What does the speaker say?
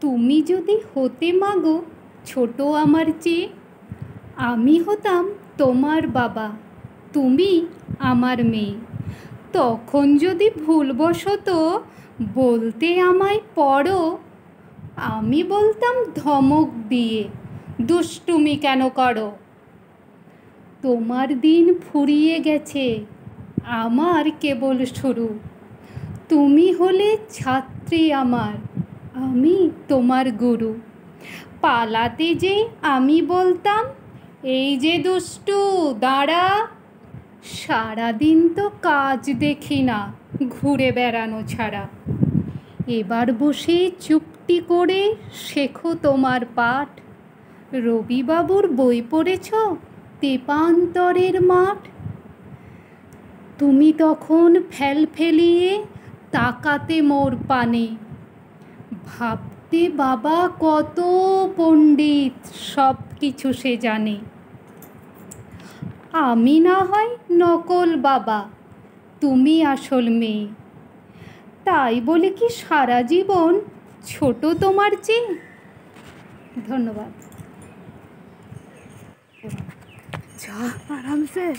তুমি যদি হতে মাগো ছোট আমার চেয়ে, আমি হতাম তোমার বাবা, তুমি আমার মেয়ে। তখন যদি ভুলবশত বলতে আমায় পড়ো, আমি বলতাম ধমক দিয়ে, দুষ্টুমি কেন করো। তোমার দিন ফুরিয়ে গেছে, আমার কেবল শুরু। তুমি হলে ছাত্রী আমার, আমি তোমার গুরু। পালাতে যে আমি বলতাম, এই যে দুষ্টু দাঁড়া। সারাদিন তো কাজ দেখি না, ঘুরে বেড়ানো ছাড়া। এবার বসে চুপটি করে শেখো তোমার পাঠ। রবিবাবুর বই পড়েছ, তেপান্তরের মাঠ। তুমি তখন ফেলফেলিয়ে তাকাতে মোর পানে, ভাবতে বাবা কত পণ্ডিত, সব কিছু সে জানে। আমি না হয় নকল বাবা, তুমি আসল মেয়ে। তাই বলে কি সারা জীবন ছোট তোমার চেয়ে? ধন্যবাদ। যা আরামসে।